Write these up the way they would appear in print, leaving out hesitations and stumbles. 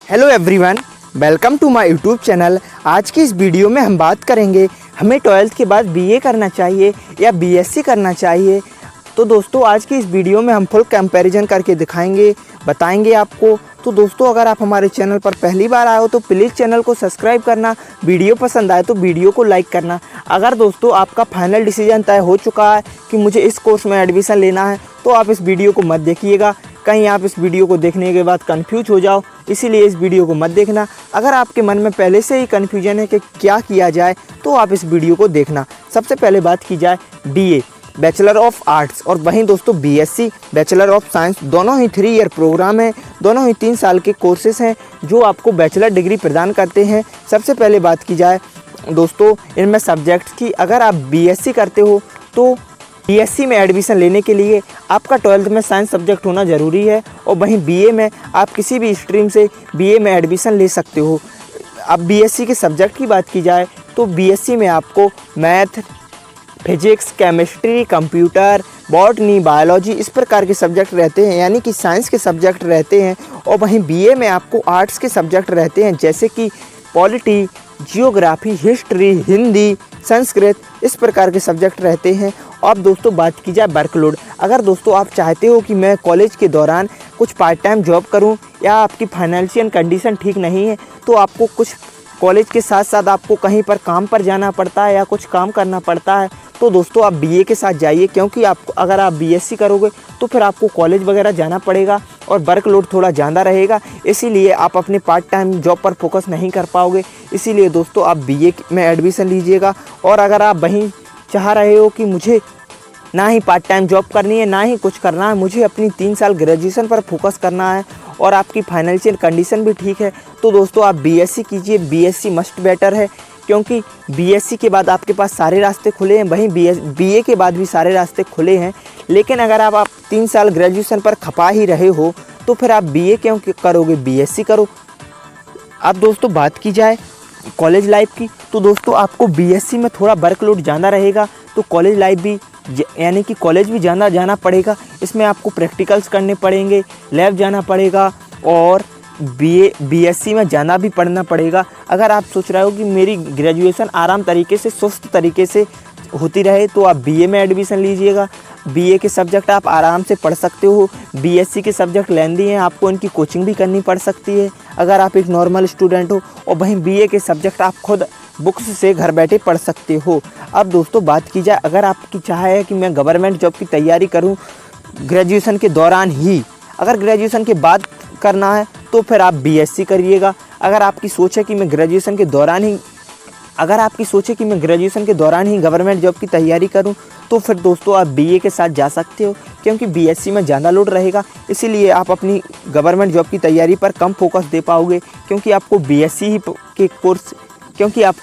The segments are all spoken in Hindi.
Hello everyone, welcome to my YouTube channel. आज की इस वीडियो में हम बात करेंगे हमें 12th के बाद बीए करना चाहिए या बीएससी करना चाहिए। तो दोस्तों आज की इस वीडियो में हम फुल कंपैरिजन करके दिखाएंगे, बताएंगे आपको। तो दोस्तों अगर आप हमारे चैनल पर पहली बार आए हो तो प्लीज़ चैनल को सब्सक्राइब करना, वीडियो पसंद आए तो वीडियो को लाइक करना। अगर दोस्तों आपका फाइनल डिसीजन तय हो चुका है कि मुझे इस कोर्स में एडमिशन लेना है तो आप इस वीडियो को मत देखिएगा, कहीं आप इस वीडियो को देखने के बाद कंफ्यूज हो जाओ, इसीलिए इस वीडियो को मत देखना। अगर आपके मन में पहले से ही कन्फ्यूजन है कि क्या किया जाए तो आप इस वीडियो को देखना। सबसे पहले बात की जाए बीए बैचलर ऑफ आर्ट्स और वहीं दोस्तों बीएससी बैचलर ऑफ साइंस, दोनों ही 3 ईयर प्रोग्राम है, दोनों ही 3 साल के कोर्सेज हैं जो आपको बैचलर डिग्री प्रदान करते हैं। सबसे पहले बात की जाए दोस्तों इनमें सब्जेक्ट्स की, अगर आप बीएससी करते हो तो बीएससी में एडमिशन लेने के लिए आपका 12th में साइंस सब्जेक्ट होना ज़रूरी है और वहीं बीए में आप किसी भी स्ट्रीम से बीए में एडमिशन ले सकते हो। अब बीएससी के सब्जेक्ट की बात की जाए तो बीएससी में आपको math, physics, chemistry, computer, botany, biology इस प्रकार के सब्जेक्ट रहते हैं, यानी कि साइंस के सब्जेक्ट रहते हैं। और वहीं बीए में आपको आर्ट्स के सब्जेक्ट रहते हैं जैसे कि polity, geography, history, Hindi, Sanskrit इस प्रकार के सब्जेक्ट रहते हैं। अब दोस्तों बात की जाए वर्कलोड, अगर दोस्तों आप चाहते हो कि मैं कॉलेज के दौरान कुछ पार्ट टाइम जॉब करूं या आपकी फाइनेंशियल कंडीशन ठीक नहीं है तो आपको कुछ कॉलेज के साथ साथ आपको कहीं पर काम पर जाना पड़ता है या कुछ काम करना पड़ता है, तो दोस्तों आप बीए के साथ जाइए, क्योंकि आपको अगर आप बीएससी करोगे तो फिर आपको कॉलेज वगैरह जाना पड़ेगा और वर्कलोड थोड़ा ज़्यादा रहेगा, इसीलिए आप अपने पार्ट टाइम जॉब पर फोकस नहीं कर पाओगे। इसीलिए दोस्तों आप बीए में एडमिशन लीजिएगा। और अगर आप वहीं चाह रहे हो कि मुझे ना ही पार्ट टाइम जॉब करनी है ना ही कुछ करना है, मुझे अपनी 3 साल ग्रेजुएशन पर फोकस करना है और आपकी फाइनेंशियल कंडीशन भी ठीक है, तो दोस्तों आप बीएससी कीजिए। बीएससी मस्ट बेटर है, क्योंकि बीएससी के बाद आपके पास सारे रास्ते खुले हैं, वहीं बीए के बाद भी सारे रास्ते खुले हैं। लेकिन अगर आप 3 साल ग्रेजुएशन पर खपा ही रहे हो तो फिर आप बीए क्यों करोगे, बीएससी करो। अब दोस्तों बात की जाए कॉलेज लाइफ की, तो दोस्तों आपको बीएससी में थोड़ा वर्कलोड ज़्यादा रहेगा, तो कॉलेज लाइफ भी यानी कि कॉलेज भी जाना पड़ेगा। इसमें आपको प्रैक्टिकल्स करने पड़ेंगे, लैब जाना पड़ेगा और बीएससी में जाना भी पढ़ना पड़ेगा। अगर आप सोच रहे हो कि मेरी ग्रेजुएशन आराम तरीके से सुस्त तरीके से होती रहे तो आप बीए में एडमिशन लीजिएगा। बीए के सब्जेक्ट आप आराम से पढ़ सकते हो, बीएससी के सब्जेक्ट लेंदी हैं, आपको इनकी कोचिंग भी करनी पड़ सकती है अगर आप एक नॉर्मल स्टूडेंट हो, और वहीं बीए के सब्जेक्ट आप खुद बुक्स से घर बैठे पढ़ सकते हो। अब दोस्तों बात की जाए, अगर आपकी चाह है कि मैं गवर्नमेंट जॉब की तैयारी करूं ग्रेजुएशन के दौरान ही, अगर ग्रेजुएशन के बाद करना है तो फिर आप बीएससी करिएगा। अगर आपकी सोच है कि मैं ग्रेजुएशन के दौरान ही गवर्नमेंट जॉब की तैयारी करूं तो फिर दोस्तों आप बीए के साथ जा सकते हो, क्योंकि बीएससी में ज़्यादा लोड रहेगा, इसीलिए आप अपनी गवर्नमेंट जॉब की तैयारी पर कम फोकस दे पाओगे, क्योंकि आपको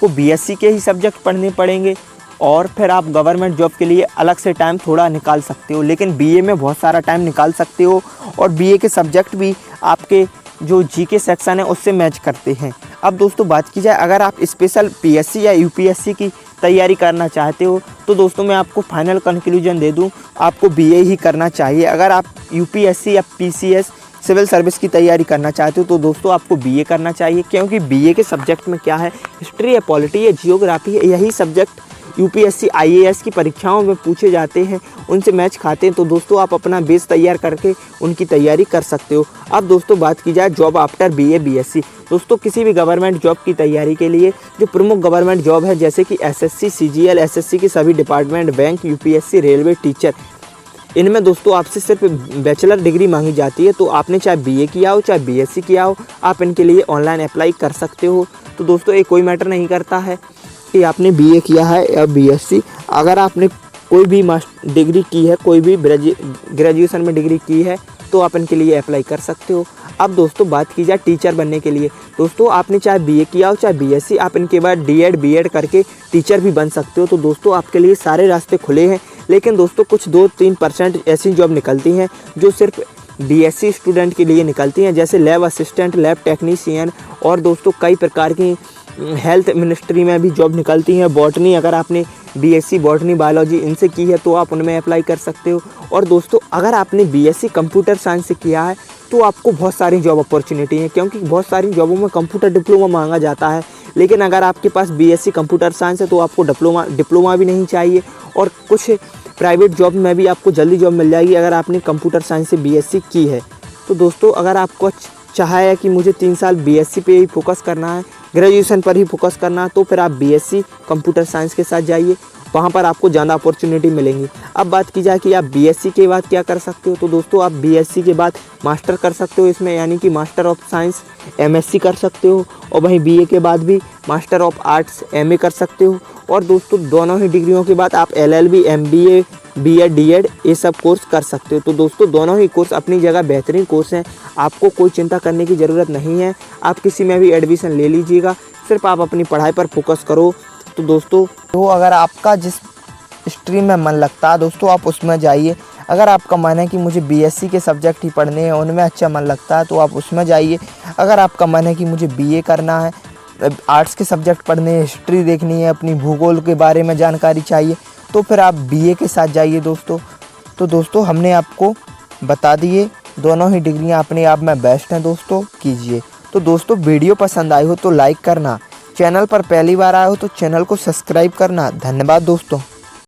बीएससी के ही सब्जेक्ट पढ़ने पड़ेंगे और फिर आप गवर्नमेंट जॉब के लिए अलग से टाइम थोड़ा निकाल सकते हो। लेकिन बीए में बहुत सारा टाइम निकाल सकते हो और बीए के सब्जेक्ट भी आपके जो जीके सेक्शन है उससे मैच करते हैं। अब दोस्तों बात की जाए, अगर आप स्पेशल पीएससी या यूपीएससी की तैयारी करना चाहते हो तो दोस्तों मैं आपको फाइनल कंक्लूजन दे दूं, आपको बीए ही करना चाहिए। अगर आप यूपीएससी या पीसीएस सिविल सर्विस की तैयारी करना चाहते हो तो दोस्तों आपको बीए करना चाहिए, क्योंकि बीए के सब्जेक्ट में क्या है, हिस्ट्री है, पॉलिटी है, जियोग्राफी है, यही सब्जेक्ट यूपीएससी आईएएस की परीक्षाओं में पूछे जाते हैं, उनसे मैच खाते हैं। तो दोस्तों आप अपना बेस तैयार करके उनकी तैयारी कर सकते हो। अब दोस्तों बात की जाए जॉब आफ्टर बीए बीएससी, दोस्तों किसी भी गवर्नमेंट जॉब की तैयारी के लिए जो प्रमुख गवर्नमेंट जॉब है जैसे कि एसएससी, सीजीएल, एसएससी के सभी department, bank, UPSC, railway, teacher, इनमें दोस्तों आपसे सिर्फ बैचलर डिग्री मांगी जाती है। तो आपने चाहे बीए किया हो चाहे बीएससी किया हो, आप इनके लिए ऑनलाइन अप्लाई कर सकते हो। तो दोस्तों ये कोई मैटर नहीं करता है कि आपने बीए किया है या बीएससी, अगर आपने कोई भी डिग्री की है, कोई भी ग्रेजुएशन में डिग्री की है तो आप इनके लिए अप्लाई कर सकते हो। अब दोस्तों बात की जाए टीचर बनने के लिए, दोस्तों आपने चाहे बीए किया हो चाहे बीएससी, आप इनके बाद डीएड बीएड करके टीचर भी बन सकते हो। तो दोस्तों आपके लिए सारे रास्ते खुले हैं। लेकिन दोस्तों कुछ 2-3% ऐसी जॉब निकलती हैं जो सिर्फ बीएससी स्टूडेंट के लिए निकलती हैं, जैसे लैब असिस्टेंट, लैब टेक्नीशियन, और दोस्तों कई प्रकार की हेल्थ मिनिस्ट्री में भी जॉब निकलती हैं। बॉटनी, अगर आपने बीएससी बॉटनी बायोलॉजी इनसे की है तो आप उनमें अप्लाई कर सकते हो। और दोस्तों अगर आपने बीएससी कंप्यूटर साइंस से किया है तो आपको बहुत सारी जॉब अपॉर्चुनिटी है, क्योंकि बहुत सारी जॉबों में कंप्यूटर डिप्लोमा मांगा जाता है। लेकिन अगर आपके पास बीएससी कंप्यूटर साइंस है तो आपको डिप्लोमा भी नहीं चाहिए, और कुछ प्राइवेट जॉब में भी आपको जल्दी जॉब मिल जाएगी अगर आपने कंप्यूटर साइंस से बीएससी की है। तो दोस्तों, अगर आपको चाहा है कि मुझे 3 साल बीएससी पे ही फोकस करना है, ग्रेजुएशन पर ही फोकस करना है, तो फिर आप बीएससी कंप्यूटर साइंस के साथ जाइए, वहाँ पर आपको ज़्यादा अपॉर्चुनिटी मिलेंगी। अब बात की जाए कि आप बीएससी के बाद क्या कर सकते हो, तो दोस्तों आप बीएससी के बाद मास्टर कर सकते हो इसमें, यानी कि मास्टर ऑफ साइंस एमएससी कर सकते हो, और वहीं बीए के बाद भी मास्टर ऑफ आर्ट्स एमए कर सकते हो। और दोस्तों, दोनों ही डिग्रियों के बाद आप एलएलबी, एमबीए, बीएड, डीएड ये सब कोर्स कर सकते हो। तो दोस्तों, दोनों ही कोर्स अपनी जगह बेहतरीन कोर्स हैं, आपको कोई चिंता करने की ज़रूरत नहीं है। आप किसी में भी एडमिशन ले लीजिएगा, सिर्फ आप अपनी पढ़ाई पर फोकस करो। तो दोस्तों, तो अगर आपका जिस स्ट्रीम में मन लगता है दोस्तों, आप उसमें जाइए। अगर आपका मन है कि मुझे बीएससी के सब्जेक्ट ही पढ़ने हैं, उनमें अच्छा मन लगता है, तो आप उसमें जाइए। अगर आपका मन है कि मुझे बीए करना है, आर्ट्स के सब्जेक्ट पढ़ने हैं, हिस्ट्री देखनी है, अपनी भूगोल के बारे में जानकारी चाहिए, तो फिर आप बीए के साथ जाइए दोस्तों। तो दोस्तों, हमने आपको बता दिए, दोनों ही डिग्रियां अपने आप में बेस्ट हैं दोस्तों, कीजिए। तो दोस्तों, वीडियो पसंद आई हो तो लाइक करना, चैनल पर पहली बार आए हो तो चैनल को सब्सक्राइब करना। धन्यवाद दोस्तों।